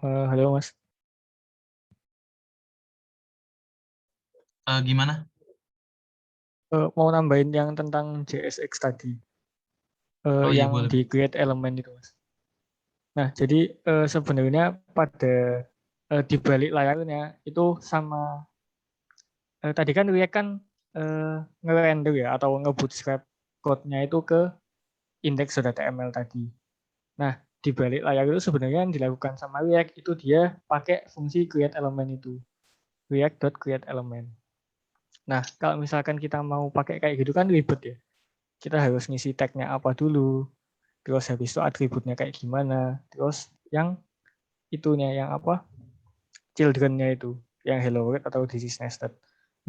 Halo Mas. Gimana? Mau nambahin yang tentang JSX tadi, Oh iya yang boleh. di create element itu Mas. Nah jadi sebenarnya pada di balik layarnya itu sama tadi kan React kan nge-render ya atau nge-bootstrap code-nya itu ke index.html tadi. Nah di balik layar itu sebenarnya yang dilakukan sama React itu dia pakai fungsi create element itu, react.createElement. Nah kalau misalkan kita mau pakai kayak gitu kan ribet ya. Kita harus ngisi tag-nya apa dulu, terus habis itu atributnya kayak gimana, terus yang itunya yang apa, children-nya itu, yang hello world atau this is nested.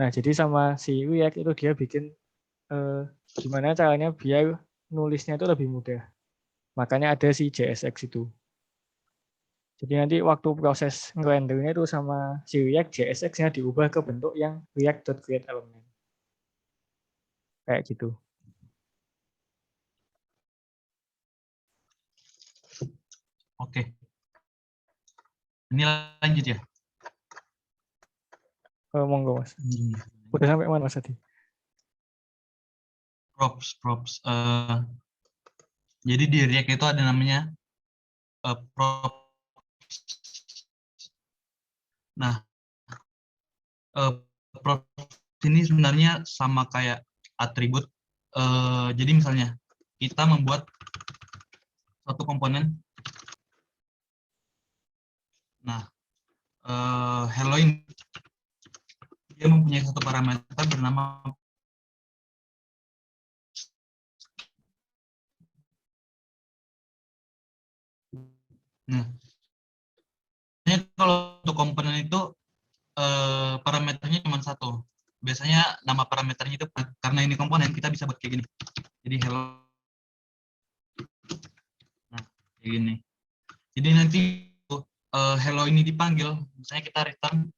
Nah jadi sama si React itu dia bikin eh, gimana caranya biar nulisnya itu lebih mudah. Makanya ada si JSX itu. Jadi nanti waktu proses ngerendernya itu sama si React, JSX-nya diubah ke bentuk yang react.createElement. Kayak gitu. Oke. Ini lanjut ya. Monggo Mas. Udah sampai mana Mas tadi? Props. Jadi di React itu ada namanya props. Nah, props ini sebenarnya sama kayak atribut. Jadi misalnya kita membuat satu komponen. Nah, hello ini dia mempunyai satu parameter bernama. Nah, kalau untuk komponen itu parameternya cuma satu. Biasanya nama parameternya itu karena ini komponen kita bisa buat kayak gini. Jadi hello. Nah, kayak gini. Jadi nanti hello ini dipanggil, misalnya kita return.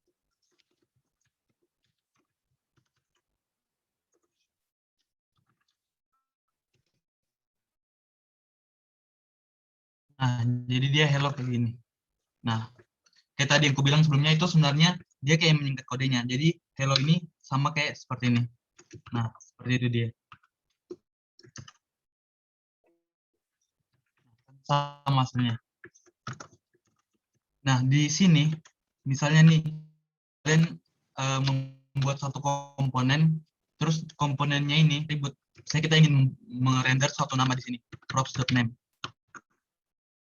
Nah, jadi dia hello kayak gini. Nah, kayak tadi yang aku bilang sebelumnya itu sebenarnya dia kayak menyingkat kodenya. Jadi hello ini sama kayak seperti ini. Nah, seperti itu dia. Sama sebenarnya. Nah, di sini misalnya nih kalian membuat satu komponen, terus komponennya ini ribut. Saya kita ingin merender suatu nama di sini, props.name.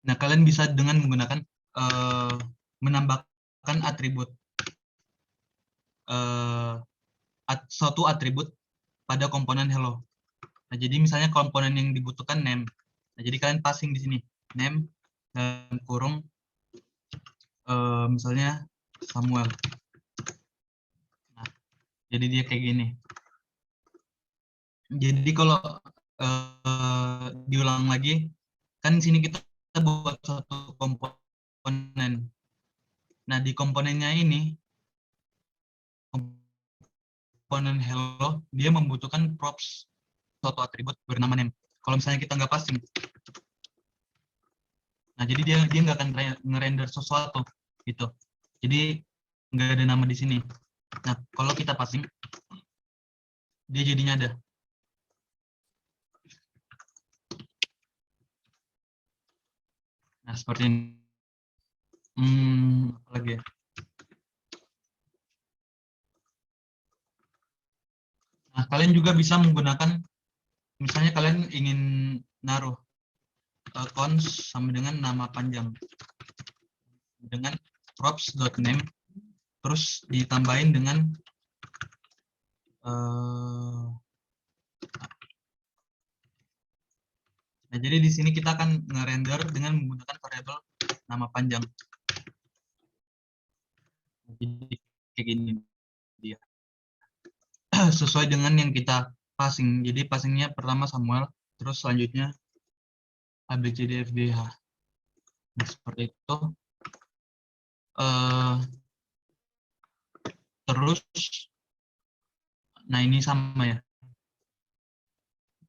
Nah, kalian bisa dengan menggunakan menambahkan atribut suatu atribut pada komponen hello. Nah, jadi misalnya komponen yang dibutuhkan name. Nah, jadi kalian passing di sini name dan kurung misalnya Samuel. Nah, jadi dia kayak gini. Jadi kalau diulang lagi, kan di sini kita buat satu komponen. Nah, di komponennya ini, komponen hello, dia membutuhkan props suatu atribut bernama name. Kalau misalnya kita nggak passing, nah jadi dia nggak akan ngerender sesuatu gitu. Jadi nggak ada nama di sini. Nah, kalau kita passing, dia jadinya ada. Nah, seperti ini. Apa lagi ya? Nah, kalian juga bisa menggunakan, misalnya kalian ingin naruh cons sama dengan nama panjang dengan props.name, terus ditambahin dengan nah, jadi di sini kita akan ngerender dengan menggunakan variabel nama panjang. Jadi kayak gini dia. Sesuai dengan yang kita passing. Jadi passingnya pertama Samuel, terus selanjutnya ABCDFGH. Nah, seperti itu. Terus, nah ini sama ya.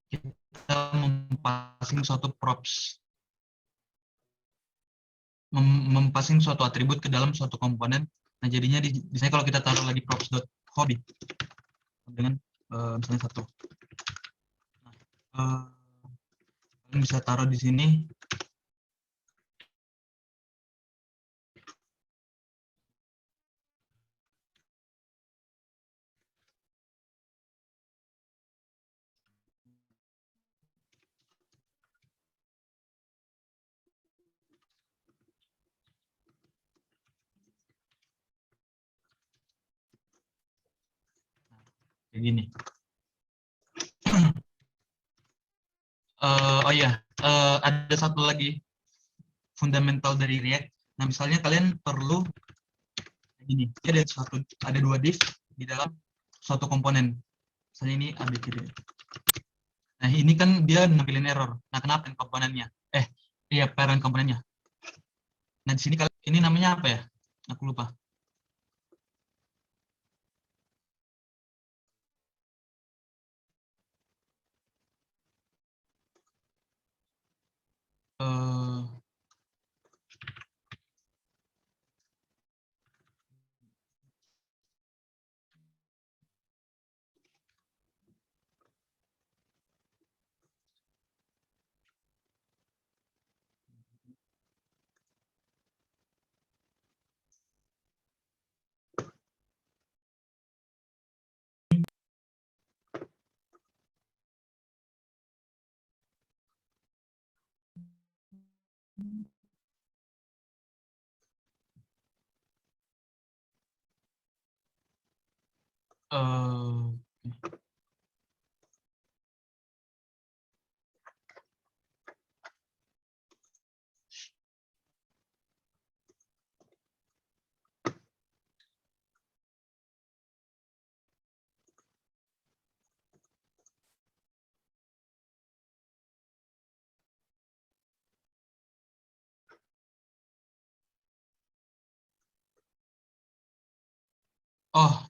Kita mempassing suatu props. mempassing suatu atribut ke dalam suatu komponen. Nah, jadinya misalnya kalau kita taruh lagi props.hobby dengan misalnya satu. Nah, kalian bisa taruh di sini. Kayak gini. Oh iya, ada satu lagi fundamental dari React. Nah, misalnya kalian perlu gini, ada dua div di dalam suatu komponen. Misalnya ini ABCD. Nah, ini kan dia nampilin error. Nah, kenapa komponennya? Iya, parent komponennya. Nah, di sini ini namanya apa ya? Aku lupa.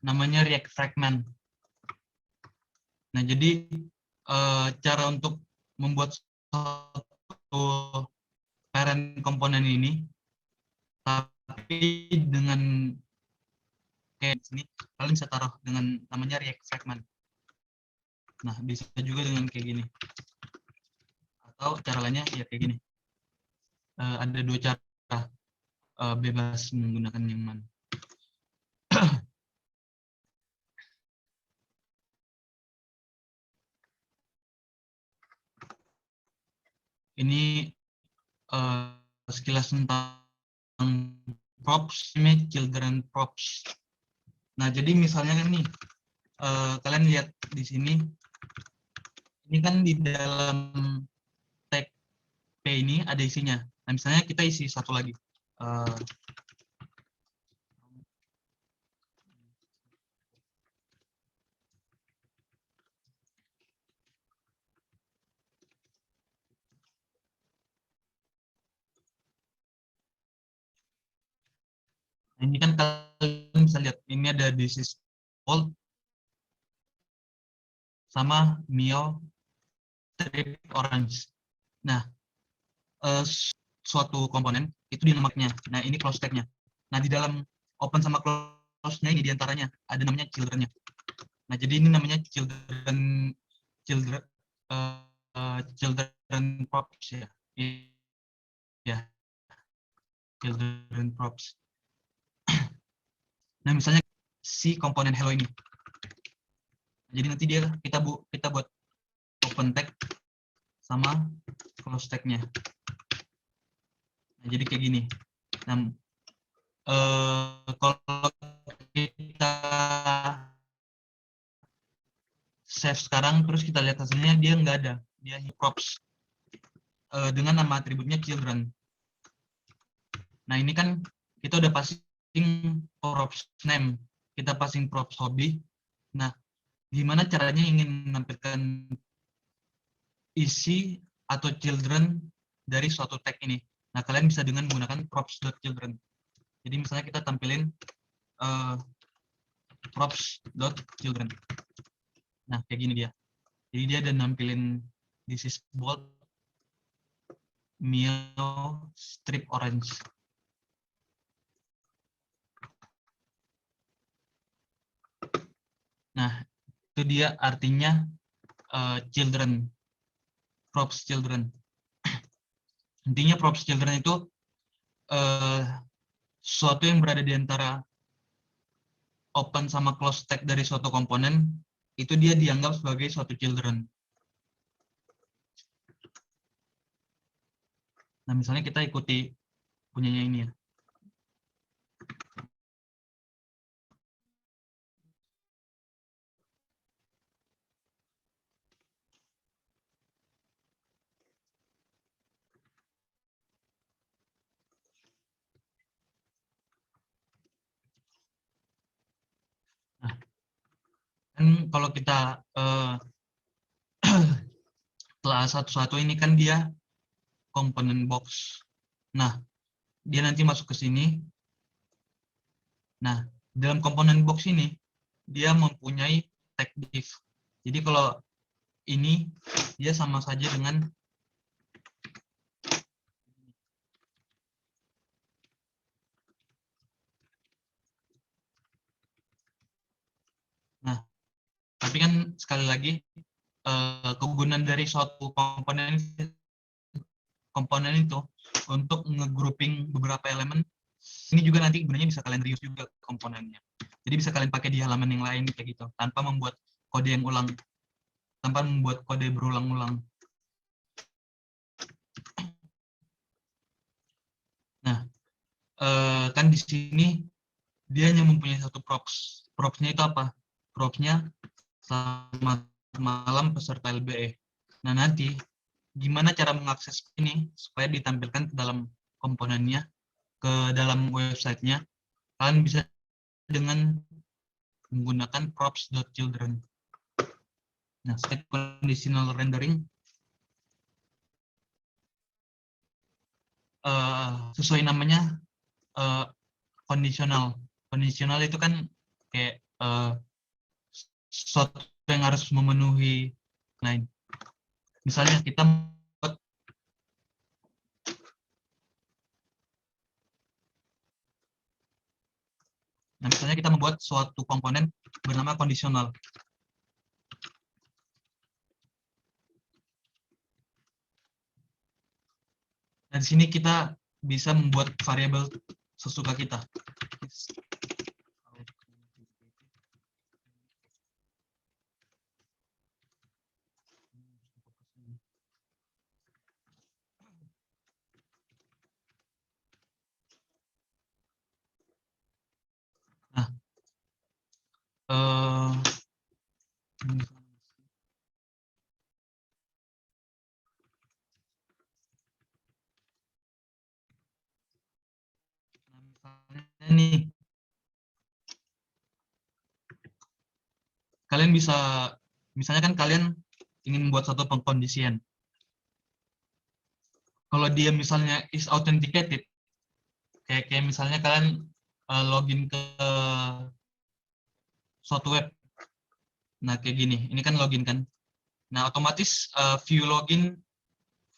Namanya React Fragment. Nah, jadi cara untuk membuat satu parent komponen ini, tapi dengan kayak sini, kalian bisa taruh dengan namanya React Fragment. Nah, bisa juga dengan kayak gini. Atau cara lainnya ya kayak gini. Ada dua cara, bebas menggunakan yang mana. Ini sekilas tentang props, image, children props. Nah, jadi misalnya kan nih, kalian lihat di sini, ini kan di dalam tag P ini ada isinya. Nah, misalnya kita isi satu lagi. Nah, ini kan kalian bisa lihat, ini ada this is bold sama Mio strip orange. Nah, suatu komponen itu dinamakannya. Nah, ini close tag-nya. Nah, di dalam open sama close-nya ini diantaranya ada namanya children-nya. Nah, jadi ini namanya children props ya. Ya, children props. Nah, misalnya si komponen hello ini. Jadi nanti kita buat open tag sama close tag-nya. Nah, jadi kayak gini. Nah, kalau kita save sekarang terus kita lihat hasilnya, dia nggak ada, dia props dengan nama atributnya children. Nah, ini kan kita udah passing props name, kita passing props hobby. Nah, gimana caranya ingin menampilkan isi atau children dari suatu tag ini? Nah, kalian bisa dengan menggunakan props.children. Jadi misalnya kita tampilin props.children. Nah, kayak gini dia. Jadi dia ada nampilin this is bold, Mio strip orange. Nah, itu dia artinya children, props children. Intinya props children itu sesuatu yang berada di antara open sama close tag dari suatu komponen, itu dia dianggap sebagai suatu children. Nah, misalnya kita ikuti punyanya ini ya. Nah, kan kalau kita telah satu-satu ini kan dia komponen box. Nah, dia nanti masuk ke sini. Nah, dalam komponen box ini, dia mempunyai tag div. Jadi kalau ini, dia sama saja dengan nah, tapi kan sekali lagi, kegunaan dari suatu komponen itu untuk nge-grouping beberapa elemen, ini juga nanti gunanya bisa kalian reuse juga komponennya. Jadi bisa kalian pakai di halaman yang lain kayak gitu, tanpa membuat kode yang ulang, tanpa membuat kode berulang-ulang. Nah, kan di sini dia hanya mempunyai satu props. Propsnya itu apa? Propsnya selamat malam peserta LBE. Nah, nanti gimana cara mengakses ini supaya ditampilkan ke dalam komponennya, ke dalam websitenya? Kalian bisa dengan menggunakan props.children. Nah, state conditional rendering sesuai namanya kondisional. Kondisional itu kan kayak sesuatu yang harus memenuhi lain. Misalnya kita buat misalnya kita membuat suatu komponen bernama kondisional. Dan di sini kita bisa membuat variabel sesuka kita. Nah, ini kalian bisa, misalnya kan kalian ingin membuat satu pengkondisian. Kalau dia misalnya is authenticated, kayak misalnya kalian login ke suatu web. Nah, kayak gini. Ini kan login kan. Nah, otomatis view login,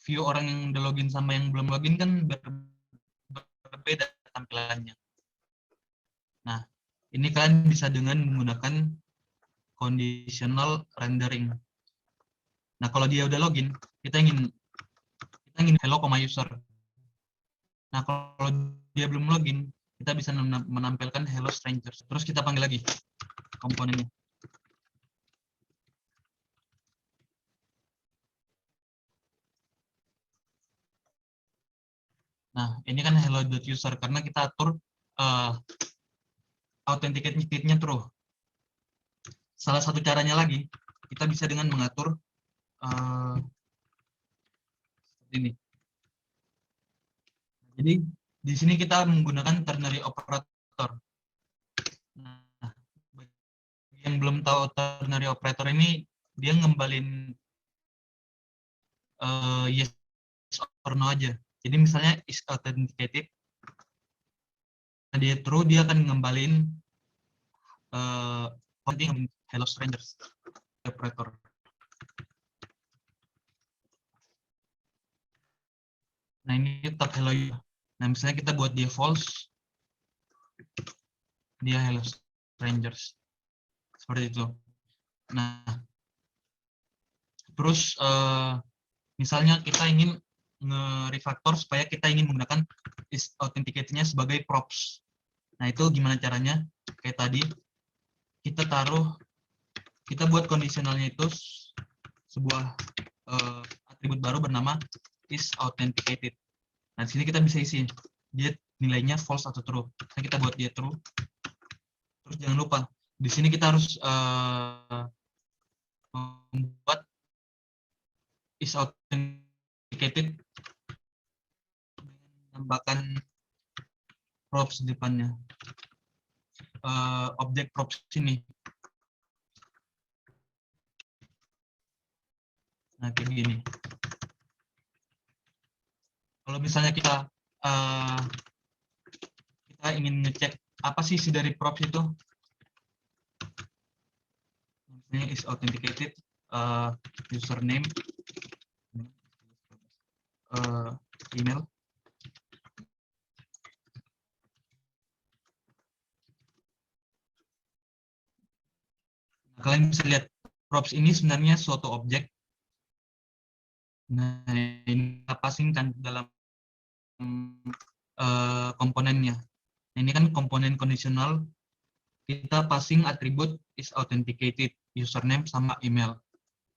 view orang yang udah login sama yang belum login kan berbeda tampilannya. Nah, ini kalian bisa dengan menggunakan conditional rendering. Nah, kalau dia udah login, kita ingin hello, user. Nah, kalau dia belum login, kita bisa menampilkan hello strangers. Terus kita panggil lagi komponennya. Nah, ini kan hello.user karena kita atur authenticate-nya true. Salah satu caranya lagi, kita bisa dengan mengatur ini. Jadi, di sini kita menggunakan ternary operator. Nah, yang belum tahu ternary operator ini, dia ngembalin yes or no aja. Jadi misalnya is authenticated, dia true, dia akan ngembalin hello strangers operator. Nah, ini tetap hello. Nah, misalnya kita buat dia false, dia hello strangers. Seperti itu. Nah, terus misalnya kita ingin nge-refactor supaya kita ingin menggunakan is authenticated-nya sebagai props. Nah, itu gimana caranya? Kayak tadi, kita buat kondisionalnya itu sebuah atribut baru bernama is authenticated. Nah, di sini kita bisa isi dia nilainya false atau true. Nah, kita buat dia true. Terus jangan lupa, di sini kita harus membuat is authenticated menambahkan props di depannya. Objek props ini. Nah, kayak gini. Kalau misalnya kita ingin ngecek apa sih isi dari props itu, misalnya is authenticated, username, email. Nah, kalian bisa lihat props ini sebenarnya suatu objek. Nah, ini kita passingkan dalam komponennya. Nah, ini kan komponen kondisional, kita passing atribut is authenticated, username sama email.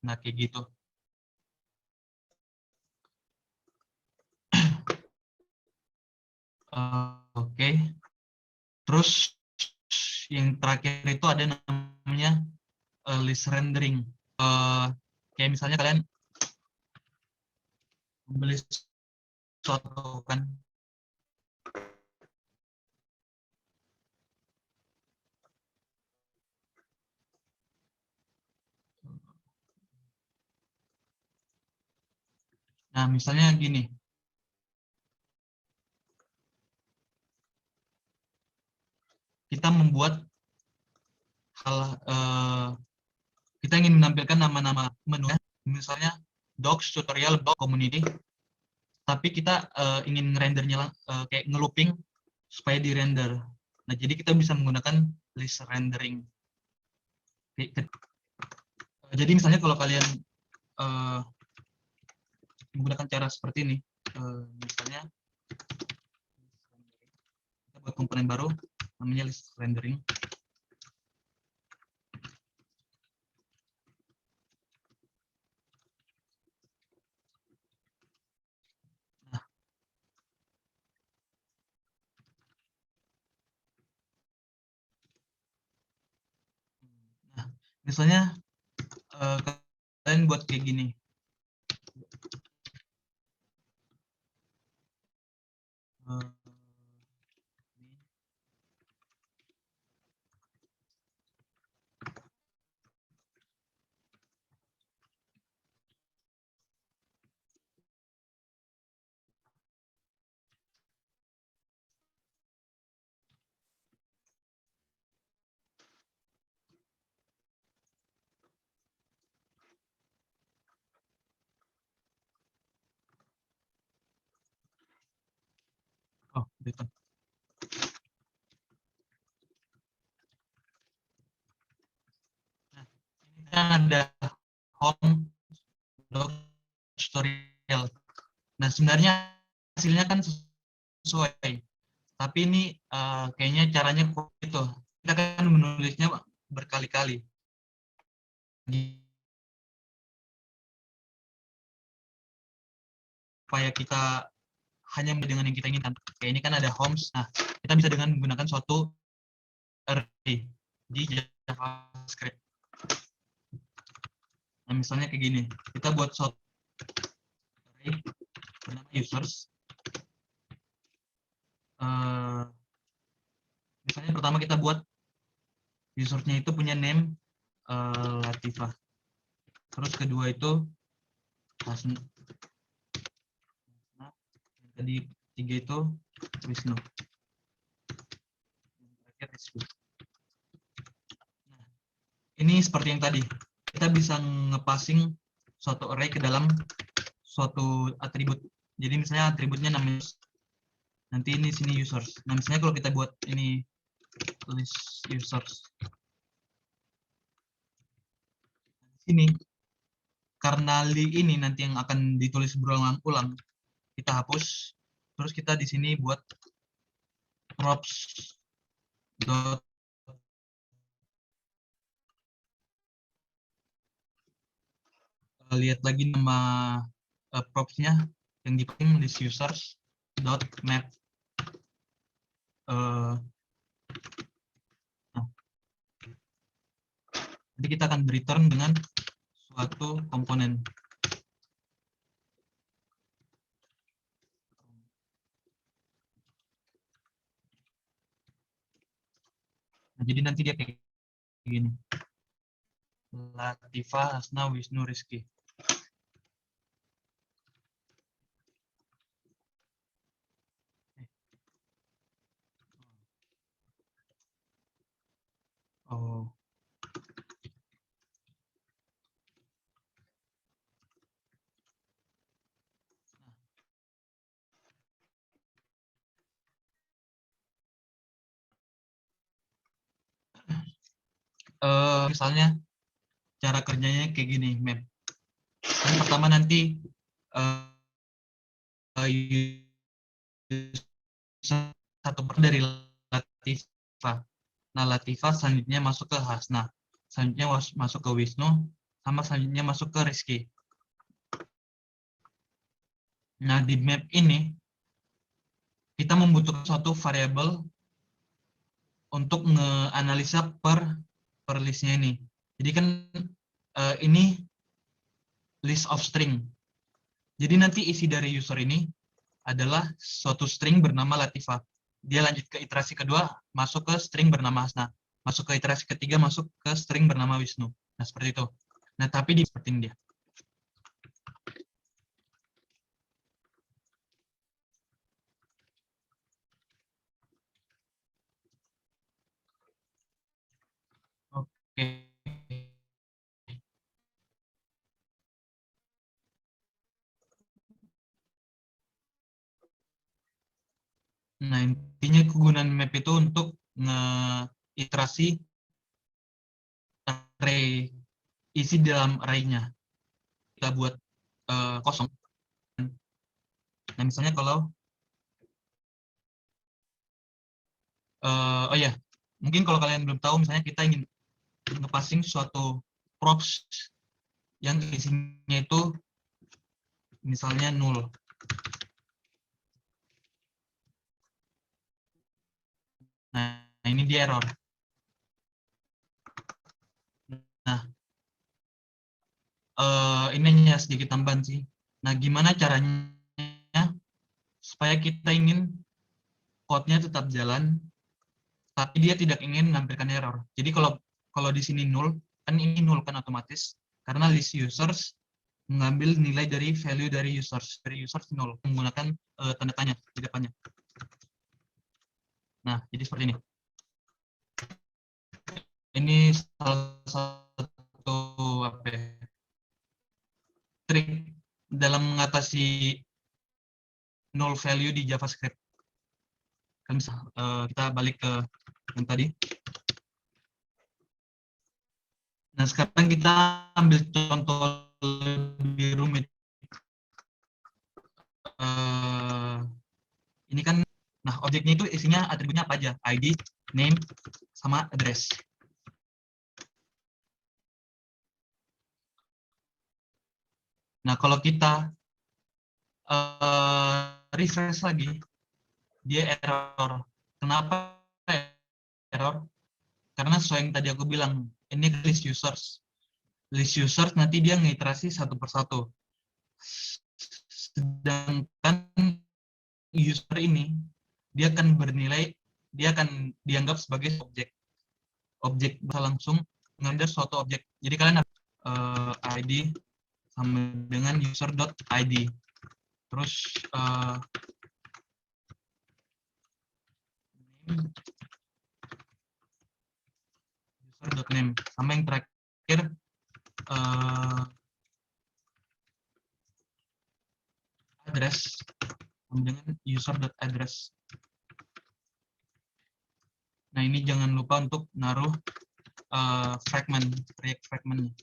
Nah, kayak gitu. Oke. Terus yang terakhir itu ada namanya list rendering. Kayak misalnya kalian membeli suatu kan. Nah, misalnya gini. Kita membuat kita ingin menampilkan nama-nama menu, misalnya docs, tutorial, blog, community, tapi kita ingin rendernya kayak ngelooping supaya di render. Nah, jadi kita bisa menggunakan list rendering. Jadi misalnya kalau kalian menggunakan cara seperti ini, misalnya kita buat komponen baru namanya list rendering. Nah, misalnya kalian buat kayak gini. Oh, gitu. Nah, ini kan ada home, blog, tutorial. Nah, sebenarnya hasilnya kan sesuai. Tapi ini kayaknya caranya itu. Kita kan menulisnya berkali-kali. Supaya kita hanya dengan yang kita inginkan. Kayak ini kan ada homes. Nah, kita bisa dengan menggunakan suatu array di JavaScript. Nah, misalnya kayak gini. Kita buat suatu array bernama users. Misalnya pertama kita buat usernya itu punya name Latifah. Terus kedua itu tadi tiga itu Wisnu. Nah, ini seperti yang tadi. Kita bisa ngepassing suatu array ke dalam suatu atribut. Jadi misalnya atributnya namanya nanti ini sini users. Nah, misalnya kalau kita buat ini list users. sini karena ini nanti yang akan ditulis berulang-ulang, kita hapus. Terus kita di sini buat props dot lihat lagi nama propsnya yang di list users dot map. Jadi kita akan return dengan suatu komponen. Nah, jadi nanti dia kayak gini. Latifa, Hasna, Wisnu, Rizky. Oh. Misalnya cara kerjanya kayak gini, map. Yang pertama nanti satu dari Latifa. Nah, Latifa selanjutnya masuk ke Hasna, selanjutnya masuk ke Wisnu, sama selanjutnya masuk ke Rizky. Nah, di map ini kita membutuhkan suatu variabel untuk ngeanalisa per listnya ini. Jadi kan ini list of string. Jadi nanti isi dari user ini adalah suatu string bernama Latifa. Dia lanjut ke iterasi kedua, masuk ke string bernama Hasna. Masuk ke iterasi ketiga, masuk ke string bernama Wisnu. Nah, seperti itu. Nah, tapi di seperti ini dia. Oke. Nah, intinya kegunaan map itu untuk nge-iterasi array, isi dalam array-nya. Kita buat kosong. Nah, misalnya kalau oh ya, mungkin kalau kalian belum tahu, misalnya kita ingin nge-passing suatu props yang isinya itu misalnya 0. Nah, ini dia error. Nah, ini hanya sedikit tambahan sih. Nah, gimana caranya supaya kita ingin code-nya tetap jalan, tapi dia tidak ingin menampilkan error. Jadi kalau di sini 0, kan ini 0 kan otomatis, karena list users mengambil nilai dari value dari users 0, menggunakan tanda tanya di depannya. Nah, jadi seperti ini. Ini salah satu trik dalam mengatasi null value di JavaScript. Kan bisa, kita balik ke yang tadi. Nah, sekarang kita ambil contoh lebih rumit. Ini kan, nah objeknya itu isinya atributnya apa aja? ID, name, sama address. Nah, kalau kita refresh lagi, dia error. Kenapa error? Karena sesuai yang tadi aku bilang, ini list users. List users nanti dia ngiterasi satu persatu. Sedangkan user ini, dia akan bernilai, dia akan dianggap sebagai objek. Objek bisa langsung mengambil suatu objek. Jadi kalian ID sama dengan user.id. Terus user.name. Sama yang terakhir address dengan user.address. Nah, ini jangan lupa untuk naruh fragment, react fragment.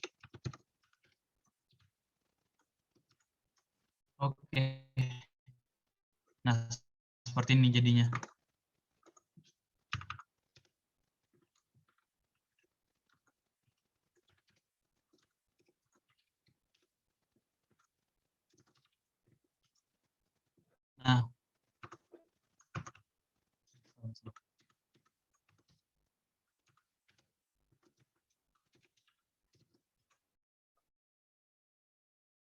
Oke. Nah, seperti ini jadinya. Nah,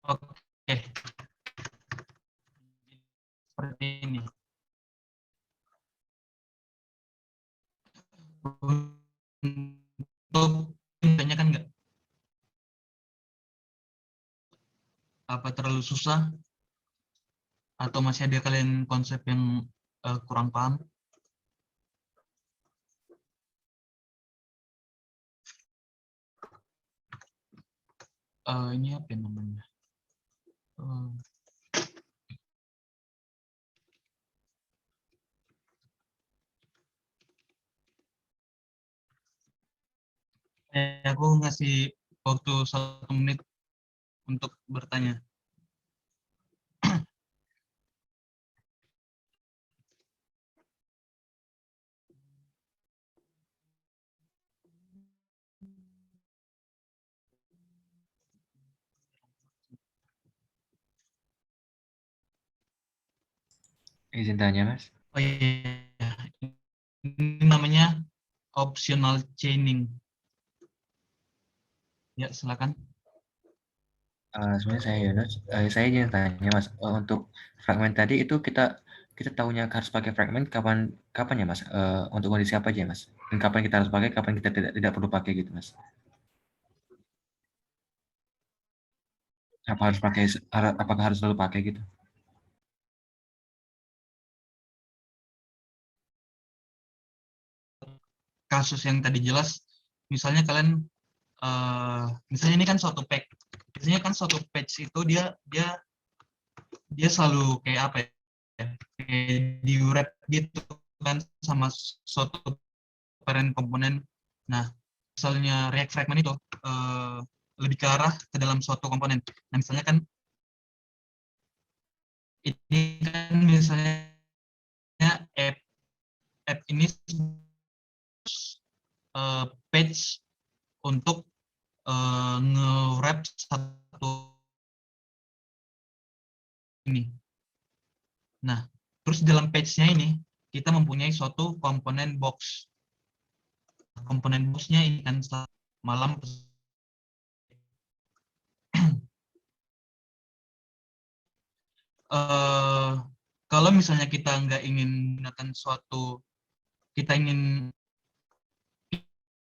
oke, seperti ini. Untuk tanya kan nggak apa terlalu susah atau masih ada kalian konsep yang kurang paham? Ini apa namanya? Aku ngasih waktu 1 menit untuk bertanya. Izin tanya, Mas. Oh iya, ini namanya optional chaining. Ya, silakan. Sebenarnya saya Yunus, saya ingin tanya, Mas, untuk fragmen tadi itu kita kita tahunya harus pakai fragmen kapan kapan ya, Mas? Untuk kondisi apa aja ya, Mas? Dan kapan kita harus pakai, kapan kita tidak perlu pakai gitu, Mas? Apa harus pakai apakah harus selalu pakai gitu? Kasus yang tadi jelas, misalnya kalian, misalnya ini kan suatu page. Biasanya kan suatu page itu dia dia dia selalu kayak apa ya? Kayak di wrap gitu kan sama suatu parent komponen. Nah, misalnya React Fragment itu lebih ke arah ke dalam suatu komponen. Nah, misalnya kan ini kan misalnya app app ini page untuk nge-wrap satu ini. Nah, terus dalam page-nya ini kita mempunyai suatu komponen box. Komponen box-nya ini kan malam kalau misalnya kita nggak ingin menggunakan suatu, kita ingin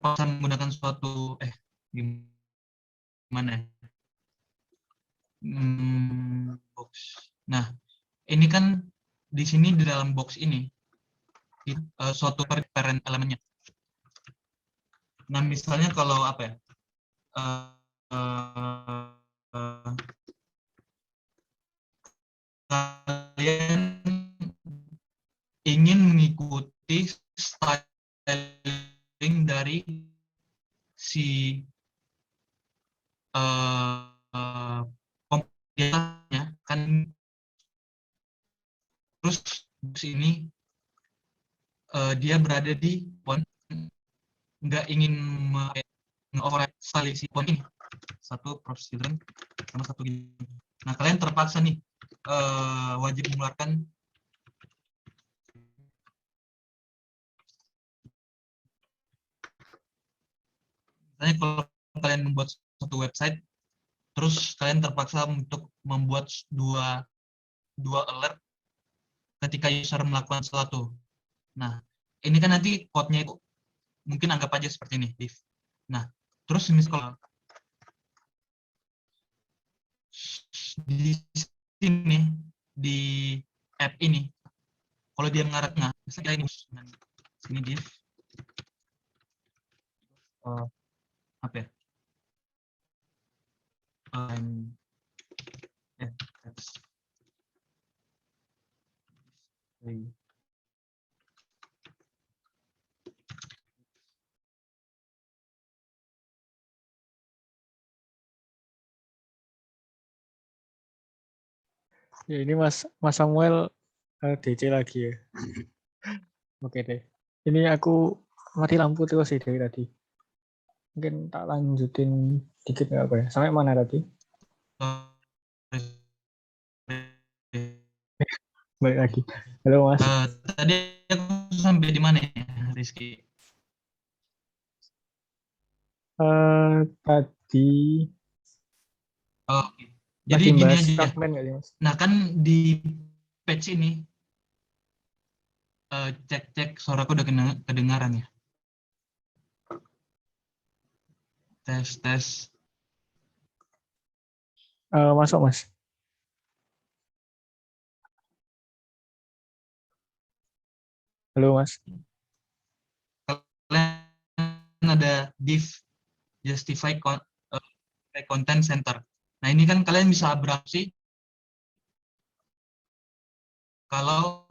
menggunakan suatu gimana ya? Box. Nah, ini kan di sini di dalam box ini suatu parent elemennya. Nah, misalnya kalau apa ya? Kalian ingin mengikuti styling dari si komputernya kan, terus ini dia berada di point, nggak ingin nge-override style si point ini satu proses children sama satu gini. Nah, kalian terpaksa nih wajib mengeluarkan misalnya kalau kalian membuat satu website, terus kalian terpaksa untuk membuat dua alert ketika user melakukan sesuatu. Nah, ini kan nanti code-nya itu mungkin anggap aja seperti ini, div. Nah, terus misalnya di sini di app ini, kalau dia mengarah tengah, misalnya ini sini div apa ya? Ya ini Mas Samuel DC lagi ya. Oke deh. Ini aku mati lampu terus sih dari tadi. Mungkin tak lanjutin dikit nggak apa ya? Sampai mana tadi? Balik lagi. Halo Mas. Tadi aku sampai di mana ya, Rizky? Tadi Oke. Jadi lagi gini bahas aja. fragmen nggak sih Mas? Nah kan di patch ini cek suaraku udah kedengaran ya. Tes. Masuk Mas. Halo Mas. Kalian ada div justify content center. Nah ini kan kalian bisa berangsi kalau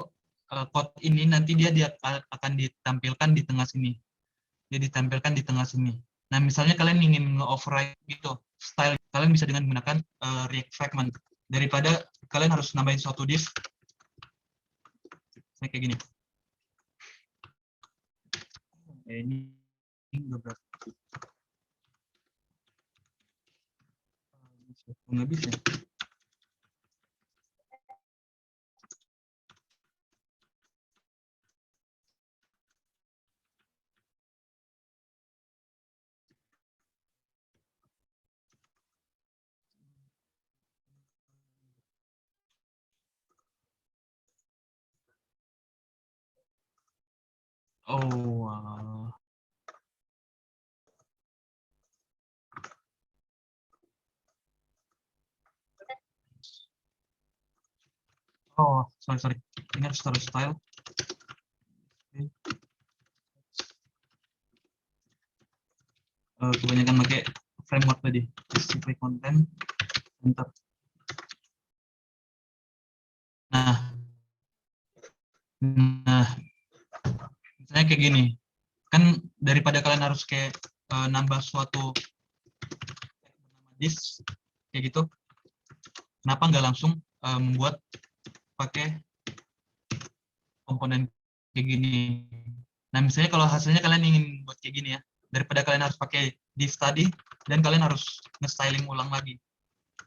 code ini nanti dia akan ditampilkan di tengah sini. Dia ditampilkan di tengah sini. Nah misalnya kalian ingin nge-override gitu style, kalian bisa dengan menggunakan React Fragment daripada kalian harus nambahin suatu div kayak gini. Ini beberapa nggak bisa. Oh, sorry. Ini harus taruh style. Kebanyakan pakai framework tadi. Justify content. Bentar. Nah, misalnya kayak gini. Kan daripada kalian harus kayak nambah suatu disk kayak gitu, kenapa nggak langsung membuat pakai komponen kayak gini. Nah, misalnya kalau hasilnya kalian ingin buat kayak gini ya, daripada kalian harus pakai div tadi, dan kalian harus nge-styling ulang lagi.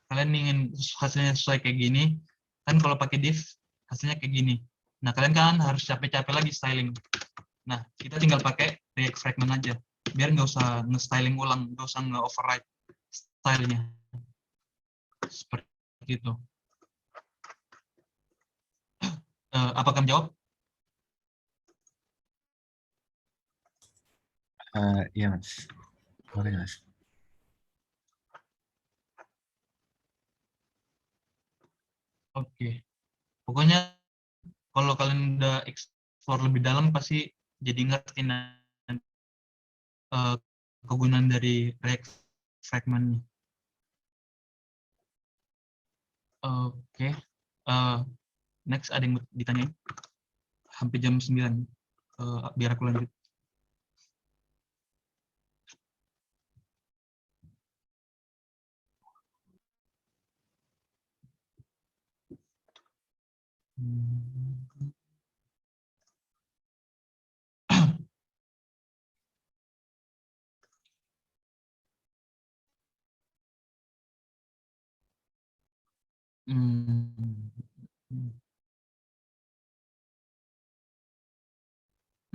Kalian ingin hasilnya sesuai kayak gini, kan kalau pakai div, hasilnya kayak gini. Nah, kalian kan harus capek-capek lagi styling. Nah, kita tinggal pakai React Fragment aja. Biar nggak usah nge-styling ulang, nggak usah nge-override stylenya. Seperti itu. Apakah menjawab? Iya Mas. Oke Mas. Oke. Pokoknya kalau kalian udah explore lebih dalam pasti jadi ngerti kegunaan dari React Fragment. Oke. Next ada yang mau ditanyain? Hampir jam 9. Biar aku lanjut.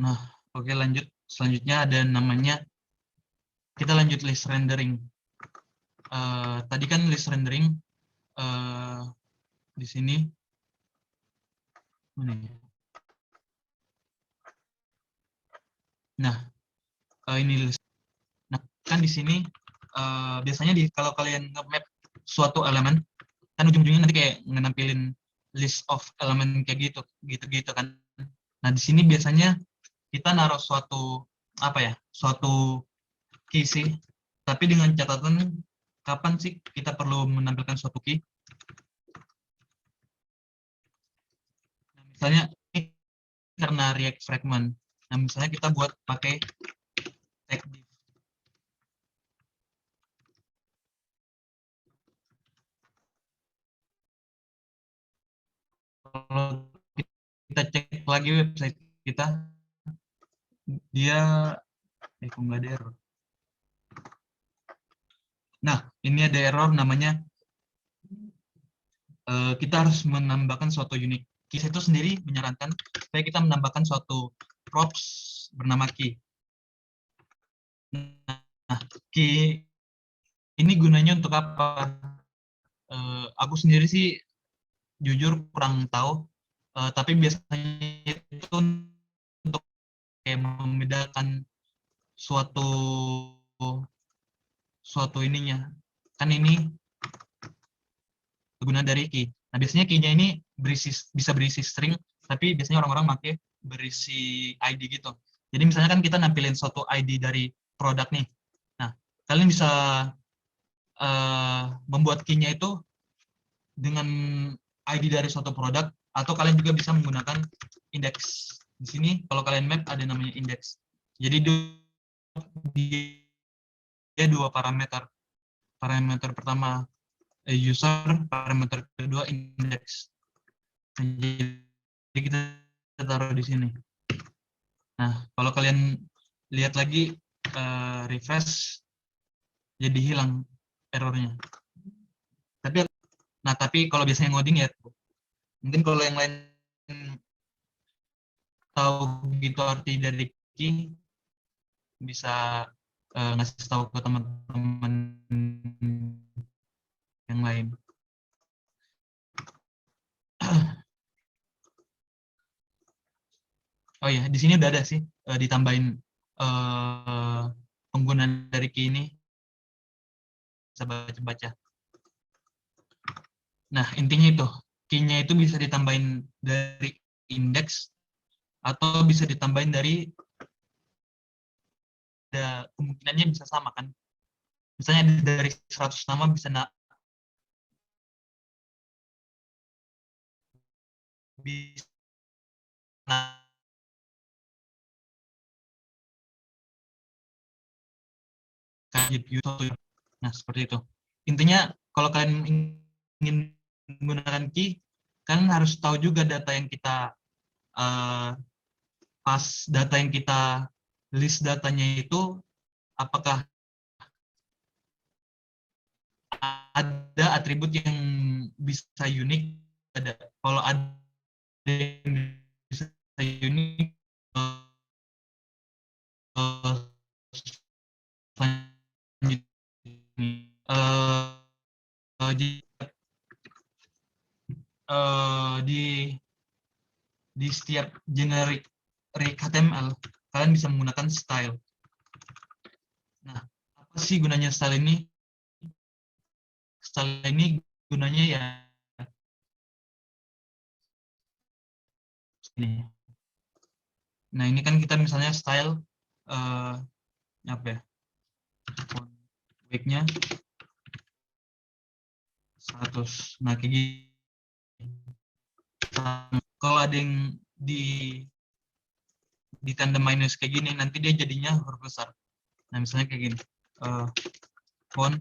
Nah, oke lanjut. Selanjutnya ada namanya, kita lanjut list rendering. Tadi kan list rendering di sini. Mana ya? Nah, ini list. Nah, kan di sini biasanya kalau kalian nge-map suatu elemen, kan ujung-ujungnya nanti kayak nampilin list of elemen kayak gitu kan. Nah, di sini biasanya kita naruh suatu key sih, tapi dengan catatan kapan sih kita perlu menampilkan suatu key. Nah, misalnya ini karena React Fragment. Nah, misalnya kita buat pakai tag div. kalau kita cek lagi website kita, dia kok nggak ada error. Nah, ini ada error namanya kita harus menambahkan suatu unique key. Itu sendiri menyarankan supaya kita menambahkan suatu props bernama key. Nah, key ini gunanya untuk apa? Aku sendiri sih jujur kurang tahu, tapi biasanya itu untuk kayak membedakan suatu ininya. Kan ini kegunaan dari key. Nah, biasanya key-nya ini bisa berisi string, tapi biasanya orang-orang pakai berisi ID gitu. Jadi misalnya kan kita nampilin suatu ID dari produk nih. Nah, kalian bisa membuat key-nya itu dengan ID dari suatu produk, atau kalian juga bisa menggunakan index. Di sini kalau kalian map ada namanya index. Jadi dia dua parameter. Parameter pertama user, parameter kedua index. Jadi kita taruh di sini. Nah, kalau kalian lihat lagi refresh, jadi hilang errornya. Tapi kalau biasanya ngoding ya, mungkin kalau yang lain tahu gitu arti dari key, bisa ngasih tahu ke teman-teman yang lain. Oh ya, di sini udah ada sih ditambahin penggunaan dari key ini. Bisa baca-baca. Nah, intinya itu, key-nya itu bisa ditambahin dari index atau bisa ditambahin dari, kemungkinannya bisa sama kan. Misalnya dari 100 nama bisa nah, seperti itu. Intinya kalau kalian ingin menggunakan key, kalian harus tahu juga data yang kita data yang kita list datanya itu apakah ada atribut yang bisa unik. Ada. Kalau ada yang bisa unik, di setiap generic HTML kalian bisa menggunakan style. Nah, apa sih gunanya style ini? Style ini gunanya ya ini. Nah, ini kan kita misalnya style apa ya? Week-nya 100. Nah, kayak gini. Kalau ada yang di tanda minus kayak gini, nanti dia jadinya huruf besar. Nah, misalnya kayak gini. Font.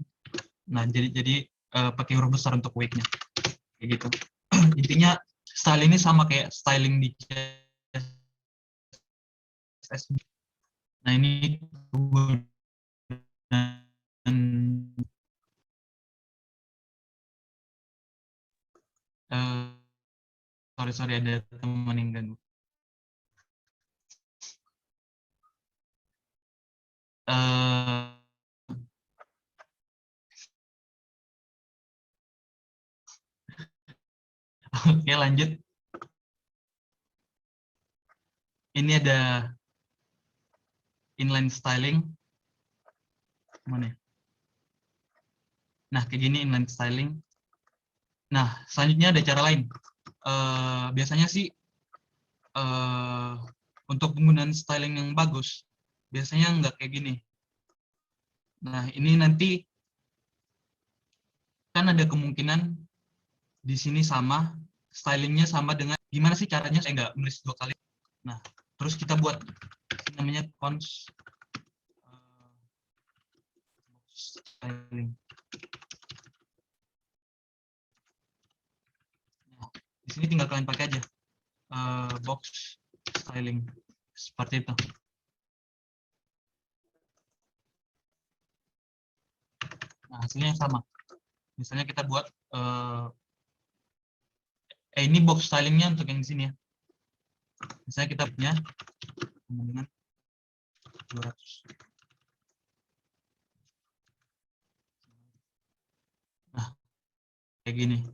Nah, jadi pakai huruf besar untuk week-nya. Kayak gitu. Intinya style ini sama kayak styling di CSS. Nah, ini sorry ada teman yang ganggu. Oke, lanjut. Ini ada inline styling. Mana ya? Nah, kayak gini inline styling. Nah, selanjutnya ada cara lain. Biasanya sih untuk penggunaan styling yang bagus, biasanya nggak kayak gini. Nah, ini nanti kan ada kemungkinan di sini sama, stylingnya sama dengan, gimana sih caranya saya nggak menulis 2 kali. Nah, terus kita buat namanya cons styling. Nah, di sini tinggal kalian pakai aja box styling seperti itu. Nah, hasilnya sama. Misalnya kita buat ini box stylingnya untuk yang di sini ya. Misalnya kita punya dengan 200. Nah, kayak gini.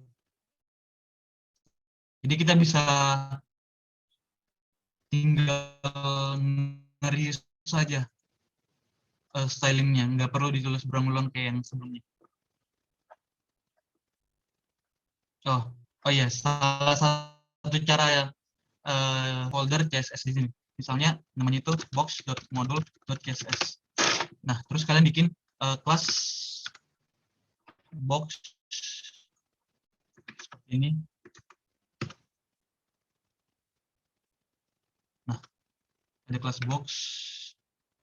Jadi kita bisa tinggal nge-reuse saja stylingnya, nggak perlu ditulis berulang-ulang kayak yang sebelumnya. Oh ya, salah satu cara ya folder CSS di sini. Misalnya namanya itu box.module.css. Nah, terus kalian bikin kelas box seperti ini. Nah, ada kelas box.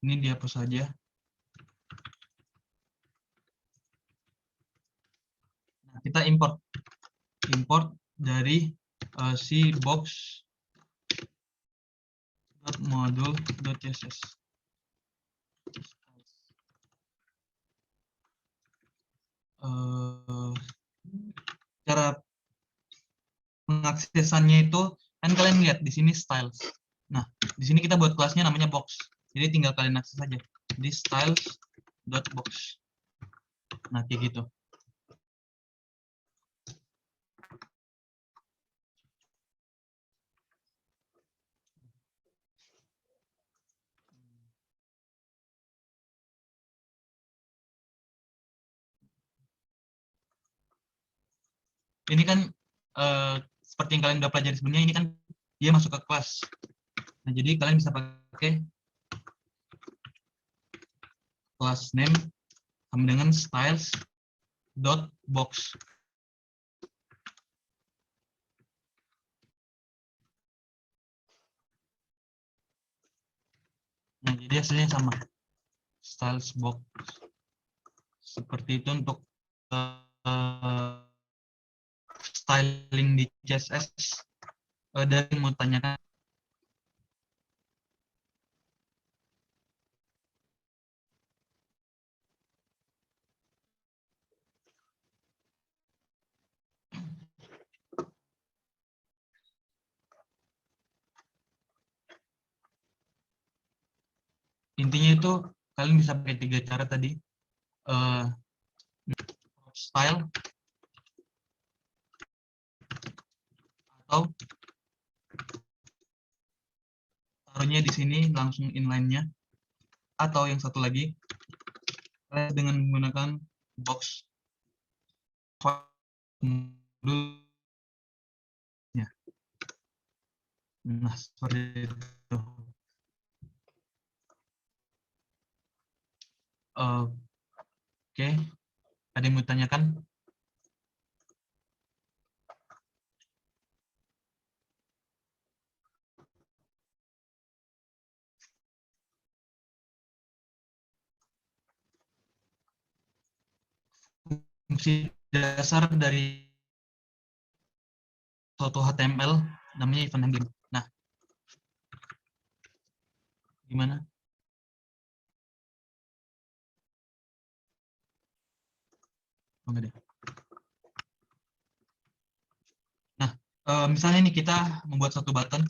Ini dihapus saja. Nah, kita import dari si box.module.css. Cara pengaksesannya itu kan kalian lihat di sini styles. Nah, di sini kita buat kelasnya namanya box. Jadi tinggal kalian akses saja di styles.box. Nah, kayak gitu. Ini kan seperti yang kalian udah pelajari sebelumnya, ini kan dia masuk ke kelas. Nah, jadi kalian bisa pakai class name sama dengan styles.box. Nah, jadi hasilnya sama. Styles.box. Seperti itu untuk styling di CSS. Dari mau tanyakan. Intinya itu kalian bisa pakai 3 cara tadi. Style atau taruhnya di sini langsung inline-nya, atau yang satu lagi dengan menggunakan box. Nah, seperti itu. Oke, ada yang mau tanyakan? Fungsi dasar dari suatu HTML namanya event handling. Nah, gimana? Enggak deh. Nah, misalnya nih kita membuat satu button.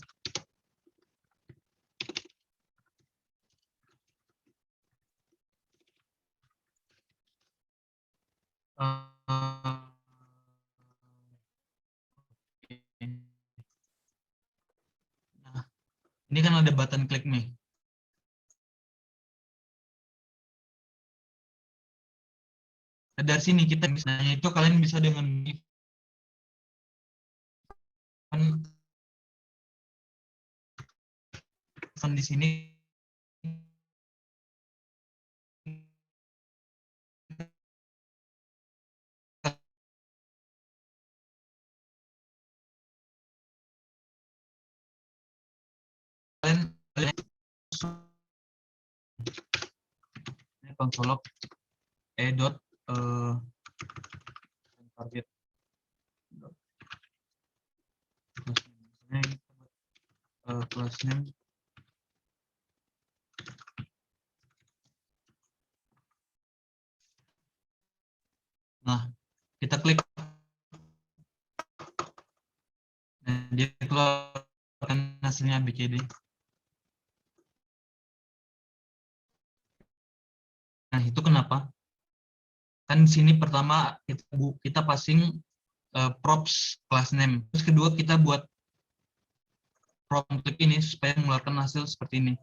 Nah, ini kan ada button klik me. Dari sini kita misalnya itu kalian bisa dengan event di sini kalian console log target. class name. Nah, kita klik. Nah, dia keluarkan hasilnya ABCD. Nah, itu kenapa? Kan di sini pertama kita passing props class name. Terus kedua kita buat prompt klik ini supaya mengeluarkan hasil seperti ini.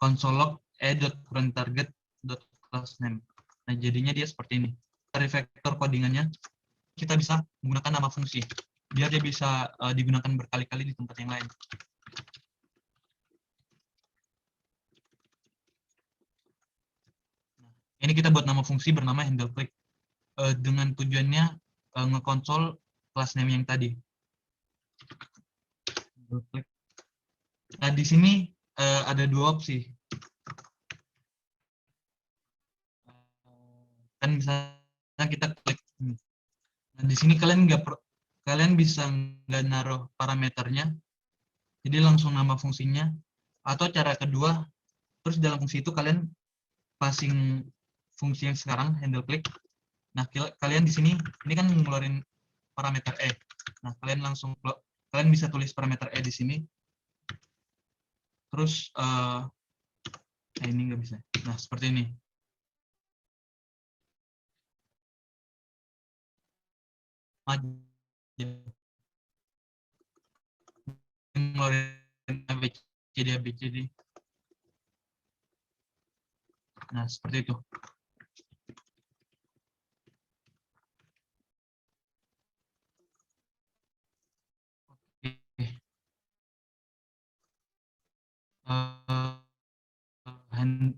Console.log e.currentTarget.class name. Nah, jadinya dia seperti ini. Dari vektor codingannya kita bisa menggunakan nama fungsi biar dia bisa digunakan berkali-kali di tempat yang lain. Nah, ini kita buat nama fungsi bernama handleClick dengan tujuannya ngekonsol class name yang tadi. HandleClick. Nah, di sini ada dua opsi. Kan misalnya kita klik. Nah, di sini kalian bisa nggak naruh parameternya, jadi langsung nama fungsinya. Atau cara kedua, terus dalam fungsi itu kalian passing fungsi yang sekarang handleClick. Nah, kalian di sini ini kan ngeluarin parameter e. Nah, kalian bisa tulis parameter e di sini. Terus ini nggak bisa. Nah, seperti ini. Ngeluarin ABCD. Nah, seperti itu.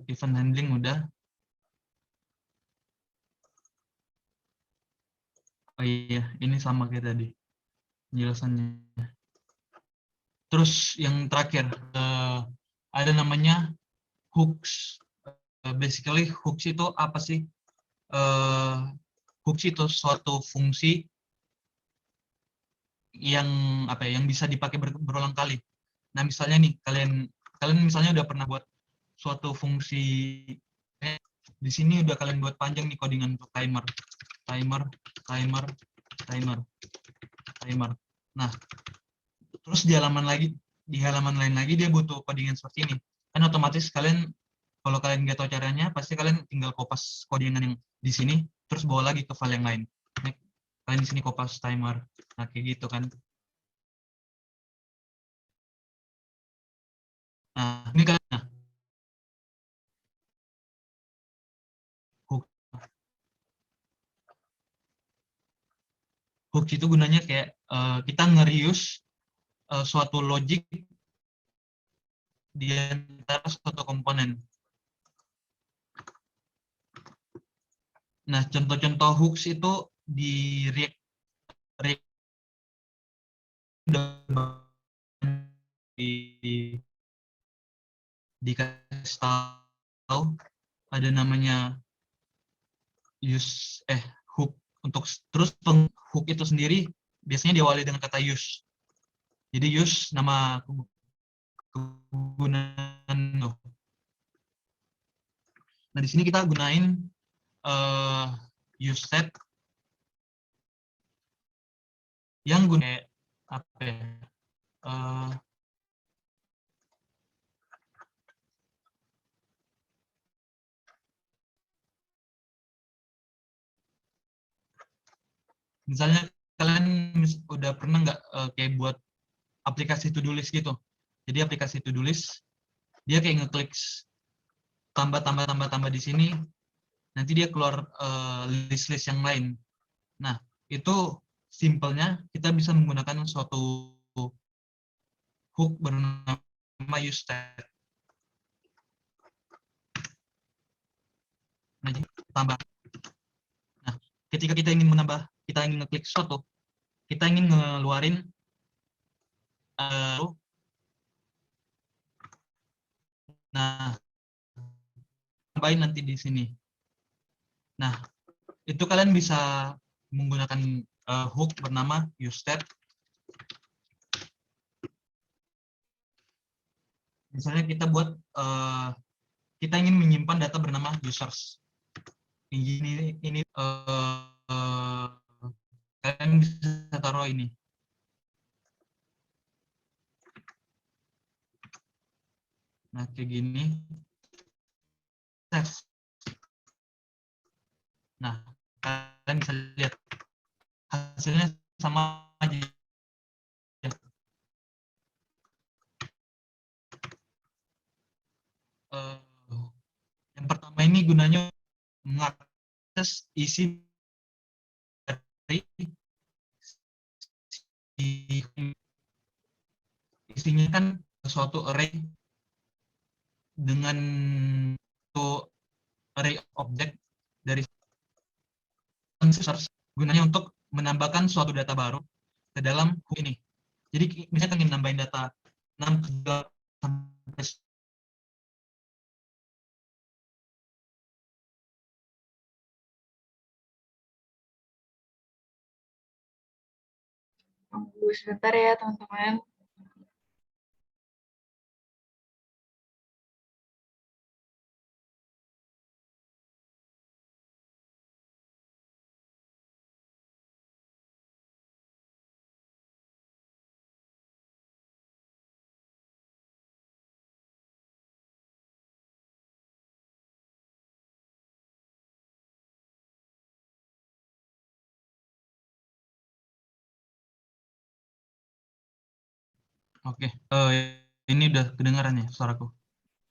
Event handling udah. Oh iya, ini sama kayak tadi penjelasannya. Terus yang terakhir ada namanya hooks. Basically hooks itu apa sih? Hooks itu suatu fungsi yang yang bisa dipakai berulang kali. Nah, misalnya nih kalian misalnya udah pernah buat suatu fungsi di sini udah kalian buat panjang nih codingan untuk timer. Nah, terus di halaman lain lagi dia butuh codingan seperti ini. Kan otomatis kalau kalian nggak tahu caranya, pasti kalian tinggal kopas codingan yang di sini, terus bawa lagi ke file yang lain. Nih, kalian di sini kopas timer. Nah, kayak gitu kan. Nah, ini kan hook itu gunanya kayak kita nge-reuse suatu logic di antara suatu komponen. Nah, contoh-contoh hooks itu di React dikasih tahu ada namanya hook. Untuk terus hook itu sendiri biasanya diawali dengan kata use. Jadi use nama kegunaan. Nah, di sini kita gunain use set yang guna apa ya? Misalnya kalian udah pernah nggak kayak buat aplikasi to-do list gitu. Jadi aplikasi to-do list dia kayak ngeklik tambah di sini, nanti dia keluar list-list yang lain. Nah, itu simpelnya kita bisa menggunakan suatu hook bernama useStat. Nah, tambah. Nah, ketika kita ingin ngeklik sesuatu, kita ingin ngeluarin nah, tambahin nanti di sini. Nah, itu kalian bisa menggunakan hook bernama useStat. Misalnya kita buat kita ingin menyimpan data bernama users. Ini kalian bisa taruh ini. Nah, kayak gini. Save. Nah, kalian bisa lihat hasilnya sama aja. Eh, yang pertama ini gunanya mengakses isi dari isinya kan suatu array dengan suatu array objek dari users, gunanya untuk menambahkan suatu data baru ke dalam hook ini. Jadi misalnya ingin nambahin data 6 sampai Tunggu sebentar ya, teman-teman. Oke, ini udah kedengaran ya suaraku?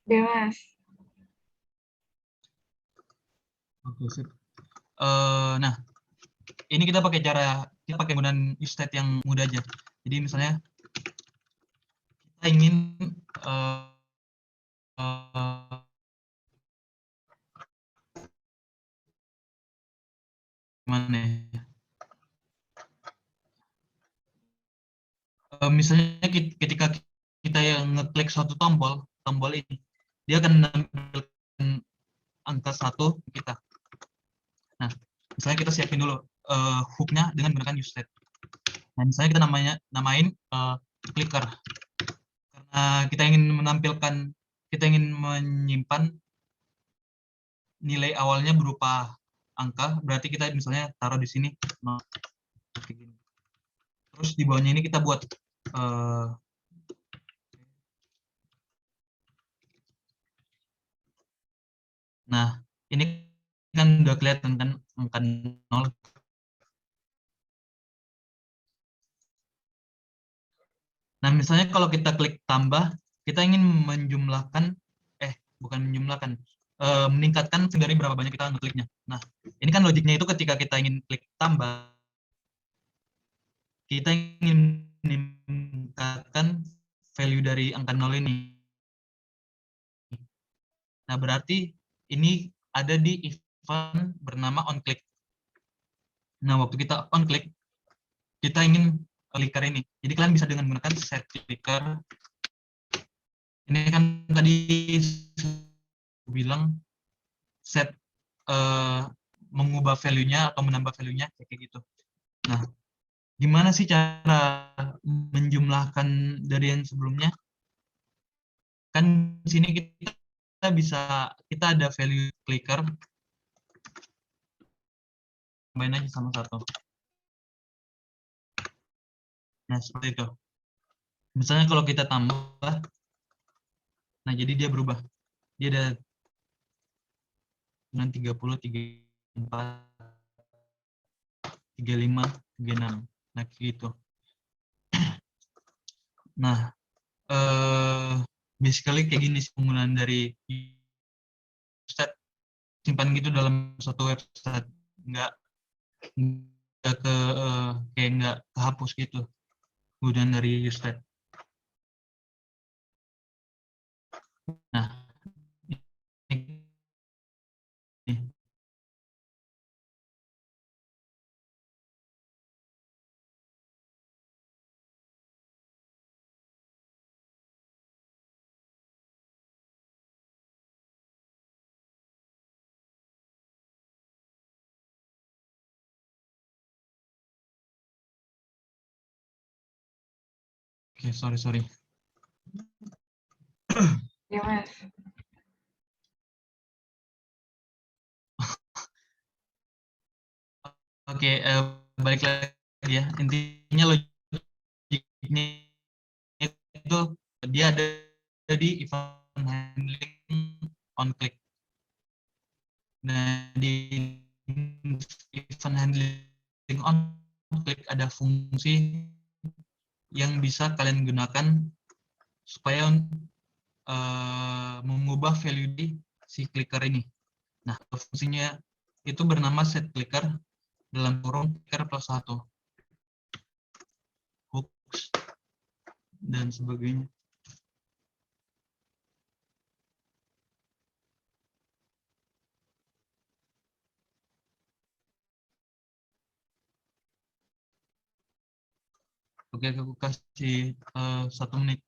Udah, Mas. Oke, sip. Nah, ini kita pakai penggunaan use-state yang mudah aja. Jadi misalnya kita ingin gimana ya? Misalnya ketika kita yang ngeklik suatu tombol ini, dia akan menampilkan angka 1 kita. Nah, misalnya kita siapin dulu hook-nya dengan menggunakan use-state. Nah, misalnya kita namain clicker. Karena kita ingin menyimpan nilai awalnya berupa angka, berarti kita misalnya taruh di sini. Terus di bawahnya ini kita buat nah, ini kan udah kelihatan kan angka 0. Nah, misalnya kalau kita klik tambah, kita ingin meningkatkan dari berapa banyak kita ngekliknya. Nah, ini kan logiknya itu ketika kita ingin klik tambah, kita ingin meningkatkan value dari angka 0 ini. Nah, berarti ini ada di event bernama onClick. Nah, waktu kita onClick, kita ingin clicker ini. Jadi kalian bisa dengan menggunakan set clicker. Ini kan tadi bilang set mengubah value-nya atau menambah value-nya kayak gitu. Nah, gimana sih cara menjumlahkan dari yang sebelumnya? Kan di sini kita ada value clicker, tambahin aja sama 1. Nah, seperti itu. Misalnya kalau kita tambah, nah jadi dia berubah. Dia ada dengan 30, 34, 35, 36. Nah, gitu. Nah, basically kayak gini sih penggunaan dari website, simpan gitu dalam suatu website, nggak kayak nggak kehapus gitu penggunaan dari website. Nah, ini. Oke, sorry. Ya, Mas. Oke, balik lagi ya. Intinya logiknya itu dia ada di event handling on click. Nah, di event handling on click ada fungsi yang bisa kalian gunakan supaya mengubah value di si clicker ini. Nah, fungsinya itu bernama set clicker dalam kurung clicker plus 1. Hooks dan sebagainya. Oke, aku kasih 1 menit.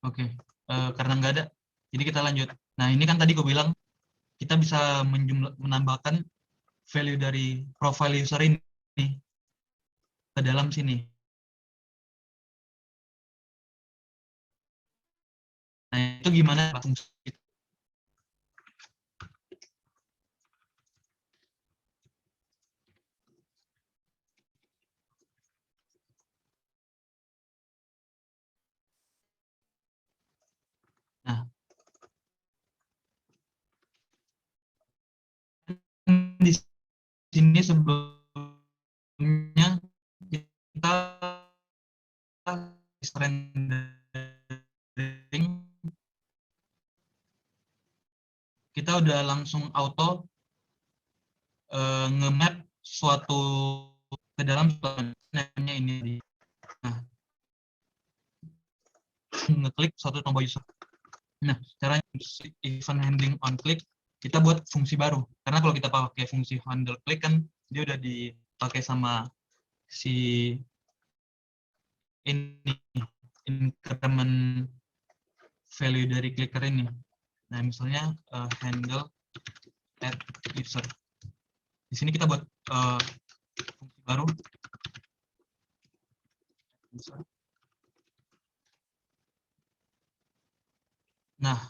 Oke, karena nggak ada, jadi kita lanjut. Nah, ini kan tadi gue bilang kita bisa menambahkan value dari profile user ini ke dalam sini. Nah, itu gimana fungsi itu? Nah, di sini sebelumnya kita rendering, kita udah langsung auto nge-map suatu ke dalam namanya ini. Nah, ngeklik suatu tombol user. Nah, caranya event handling on click kita buat fungsi baru. Karena kalau kita pakai fungsi handle click kan dia udah dipakai sama si ini increment value dari clicker ini. Nah, misalnya handle add user. Di sini kita buat fungsi baru. Nah,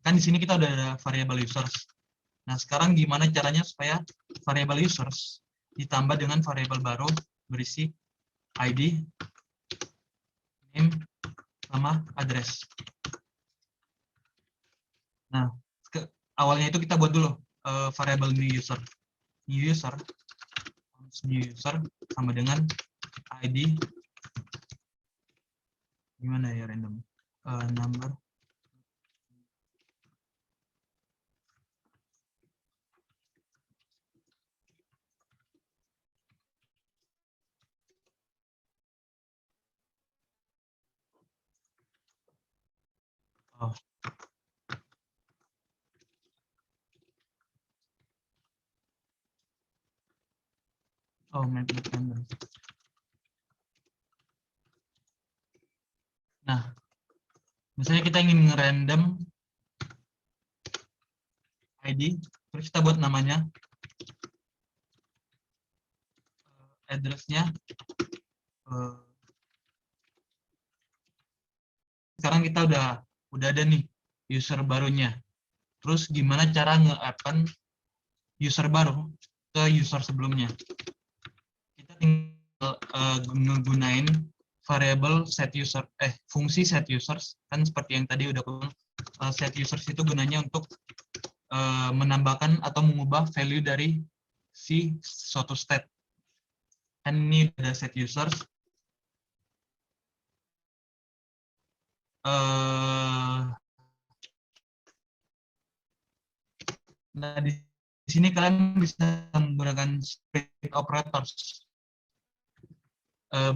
kan di sini kita udah ada variable users. Nah, sekarang gimana caranya supaya variable users ditambah dengan variable baru berisi ID, name, sama address. Nah, awalnya itu kita buat dulu variable new user. New user sama dengan ID, gimana ya random, number, map number. Nah, misalnya kita ingin nge-random ID, terus kita buat namanya, address-nya. Sekarang kita udah ada nih user barunya. Terus gimana cara nge-add-kan user baru ke user sebelumnya? Kita tinggal ngegunain variable set user, fungsi set users, kan seperti yang tadi udah aku bilang, set users itu gunanya untuk menambahkan atau mengubah value dari si suatu state. Kan ini ada set users. Nah, di sini kalian bisa menggunakan split operators.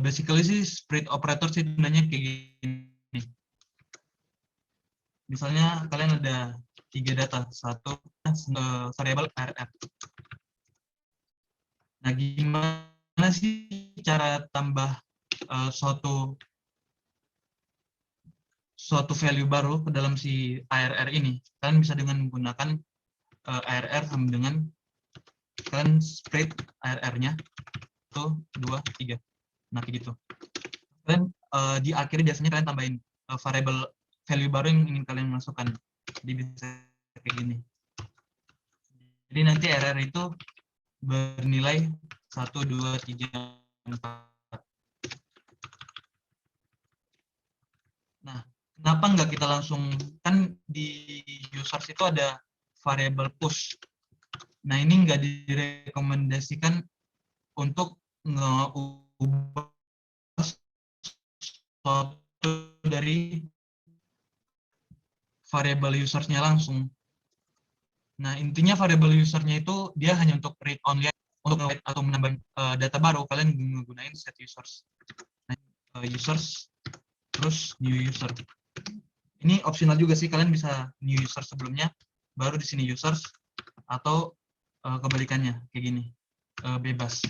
Basically sih split operators itu sebenarnya kayak gini. Misalnya kalian ada 3 data, satu variabel rf. Nah, gimana sih cara tambah suatu value baru ke dalam si ARR ini? Kalian bisa dengan menggunakan ARR sama dengan kalian split ARR-nya tuh 2, 3. Nah, kayak gitu. Kalian di akhir biasanya kalian tambahin variable value baru yang ingin kalian masukkan. Jadi bisa kayak gini. Jadi nanti ARR itu bernilai 1, 2, 3, 4. Nah, kenapa nggak kita langsung, kan di users itu ada variable push. Nah, ini nggak direkomendasikan untuk ngeubah sesuatu dari variable usersnya langsung. Nah, intinya variable usernya itu dia hanya untuk read only, untuk nge-write atau menambah data baru, kalian menggunakan set users. Nah, users, terus new user. Ini optional juga sih, kalian bisa new user sebelumnya, baru di sini users, atau kebalikannya, kayak gini, bebas.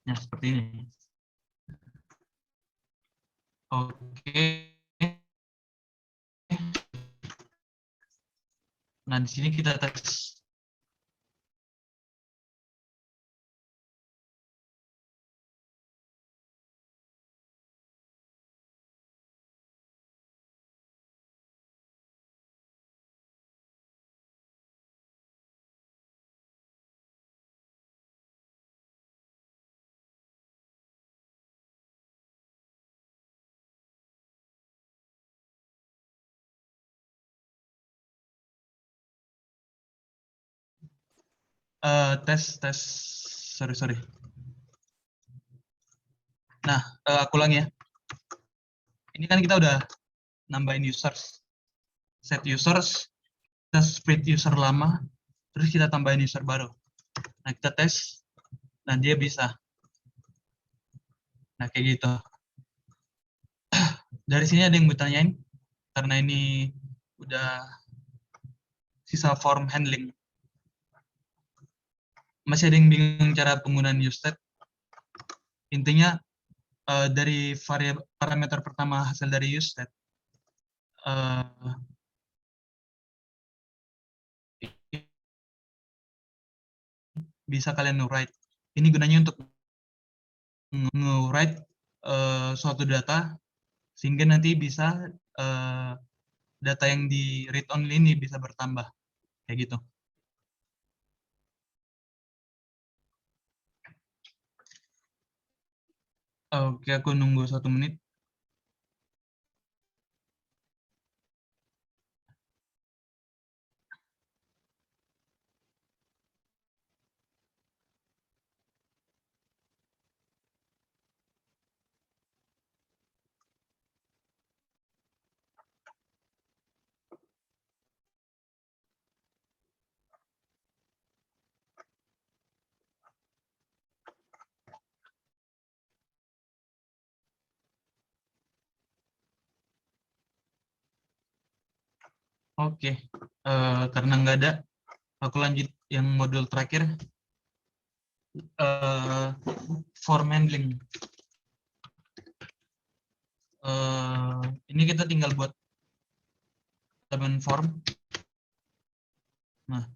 Nah, seperti ini. Oke. Nah, di sini kita tes. Tes. Sorry. Nah, aku ulangi ya. Ini kan kita udah nambahin users. Set users, kita split user lama, terus kita tambahin user baru. Nah, kita tes, nah dia bisa. Nah, kayak gitu. Dari sini ada yang bertanyain, karena ini udah sisa form handling. Masih ada yang bingung cara penggunaan useStat? Intinya, dari parameter pertama hasil dari useStat, bisa kalian write. Ini gunanya untuk nge-write suatu data, sehingga nanti bisa data yang di read only ini bisa bertambah. Kayak gitu. Oke, aku nunggu 1 menit. Oke, karena nggak ada, aku lanjut yang modul terakhir, form handling. Ini kita tinggal buat elemen form. Nah,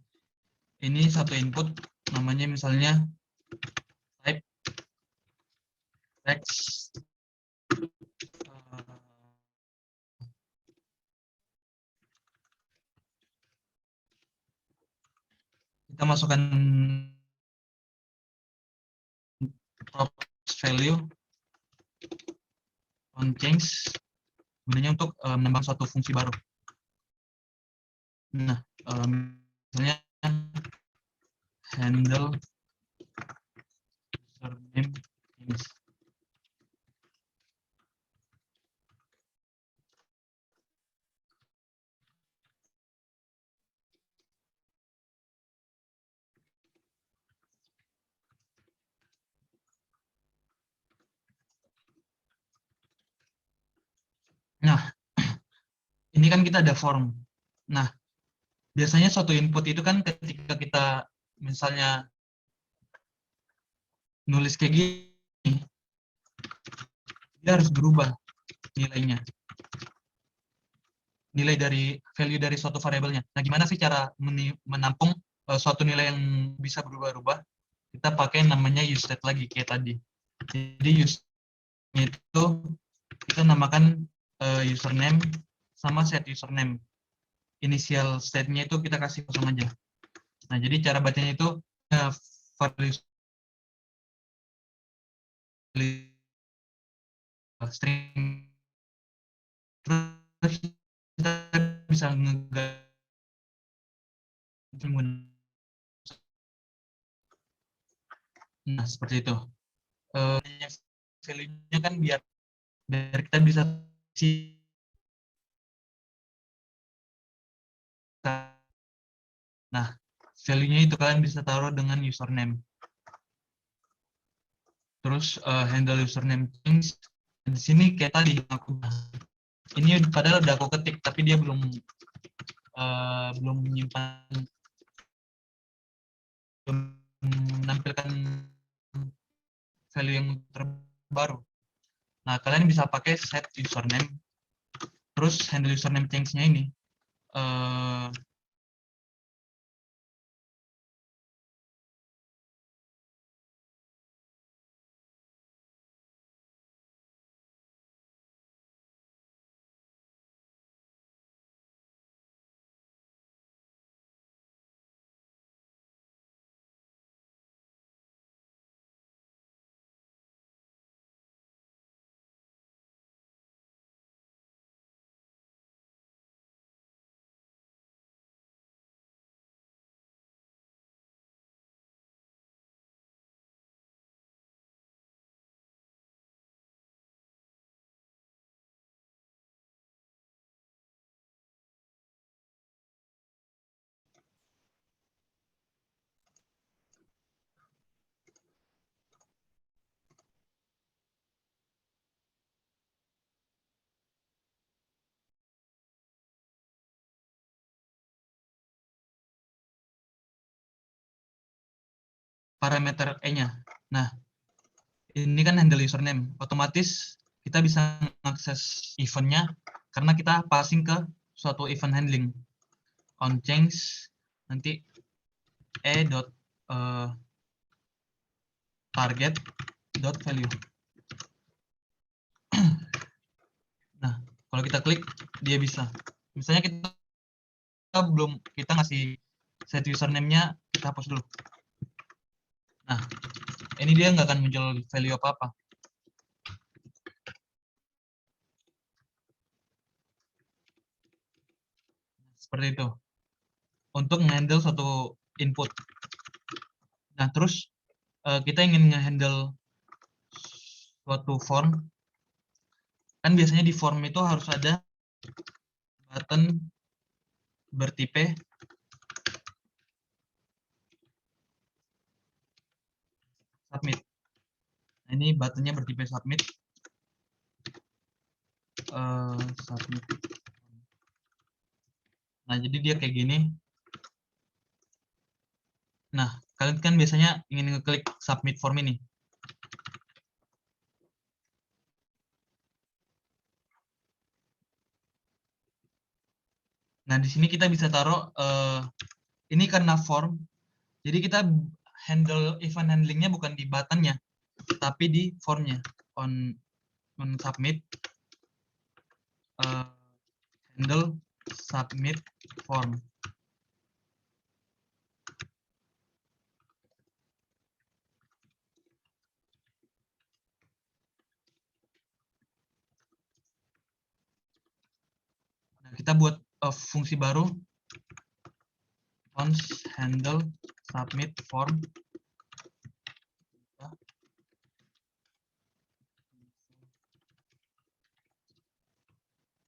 ini satu input, namanya misalnya type text. Kita masukkan props value on change, gunanya untuk menambah suatu fungsi baru. Nah, misalnya handle username ini. Nah, ini kan kita ada form. Nah, biasanya suatu input itu kan ketika kita misalnya nulis kayak gini, dia harus berubah nilainya. Nilai dari value dari suatu variabelnya. Nah, gimana sih cara menampung suatu nilai yang bisa berubah-ubah? Kita pakai namanya useState lagi kayak tadi. Jadi use-nya itu kita namakan username sama set username. Initial state-nya itu kita kasih kosong aja. Nah, jadi cara bacanya itu value string, terus kita bisa nah seperti itu. Value-nya kan biar kita bisa nah value-nya itu kalian bisa taruh dengan username. Terus handle username change di sini kayak tadi aku ini padahal udah aku ketik tapi dia belum menyimpan, belum menampilkan value yang terbaru. Nah, kalian bisa pakai set username, terus handle username change-nya ini parameter E-nya. Nah, ini kan handle username. Otomatis kita bisa mengakses event-nya karena kita passing ke suatu event handling. On change nanti target.value. Nah, kalau kita klik dia bisa. Misalnya kita ngasih set username-nya, kita hapus dulu. Nah, ini dia nggak akan muncul value apa-apa. Seperti itu. Untuk nge-handle suatu input. Nah, terus kita ingin nge-handle suatu form. Kan biasanya di form itu harus ada button bertipe submit. Nah, ini buttonnya bertipe submit. Submit. Nah, jadi dia kayak gini. Nah, kalian kan biasanya ingin ngeklik submit form ini. Nah, di sini kita bisa taruh, ini karena form, jadi kita handle event handlingnya bukan di buttonnya, tapi di formnya. On submit, handle submit form. Nah, kita buat fungsi baru, on handle submit form.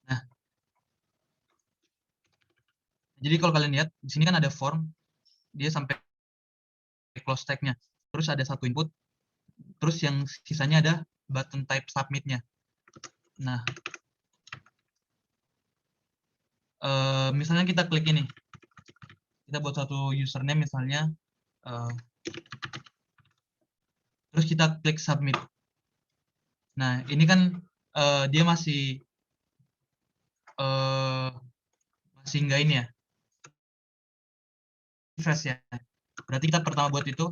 Nah, jadi kalau kalian lihat di sini kan ada form, dia sampai close tag-nya, terus ada satu input, terus yang sisanya ada button type submit-nya. Nah, misalnya kita klik ini, kita buat satu username misalnya terus kita klik submit. Nah, ini kan dia masih nggak ini ya, refresh ya. Berarti kita pertama buat itu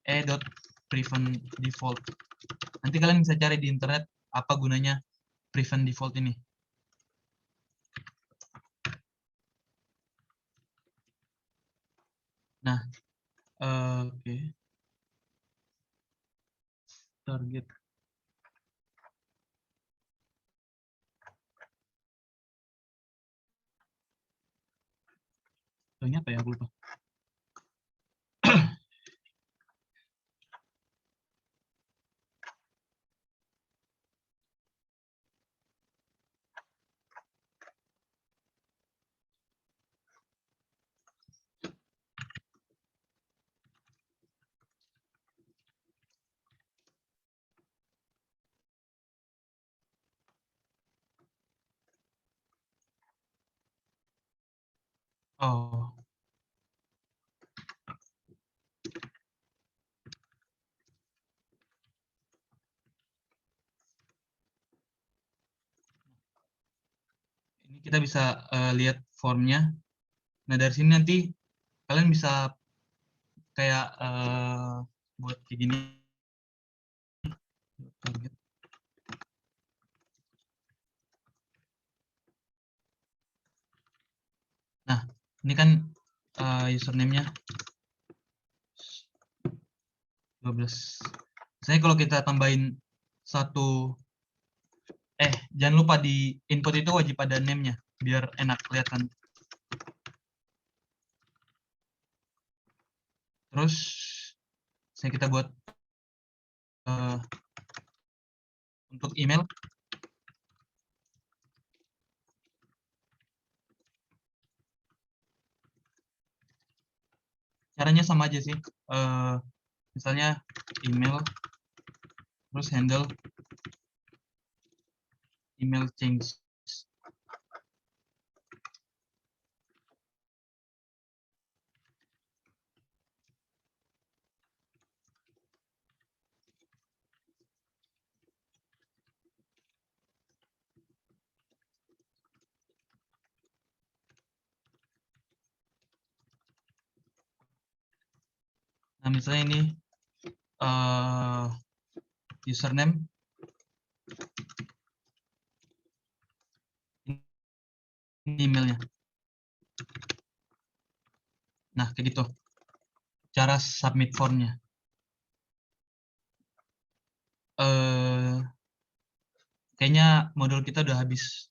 e.prevent default. Nanti kalian bisa cari di internet apa gunanya prevent default ini. Nah, oke. Target. Ini apa ya, aku lupa. Oh. Ini kita bisa lihat formnya. Nah, dari sini nanti kalian bisa kayak buat kayak gini. Nah, ini kan username-nya 12. Misalnya kalau kita tambahin satu, jangan lupa di input itu wajib ada name-nya, biar enak kelihatan. Terus, saya kita buat untuk email. Caranya sama aja sih. Misalnya email, terus handle email change. Nah, misalnya ini username, ini emailnya. Nah, kayak gitu. Cara submit formnya. Kayaknya modul kita udah habis.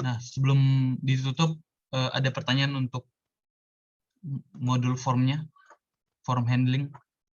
Nah, sebelum ditutup, ada pertanyaan untuk modul formnya, form handling.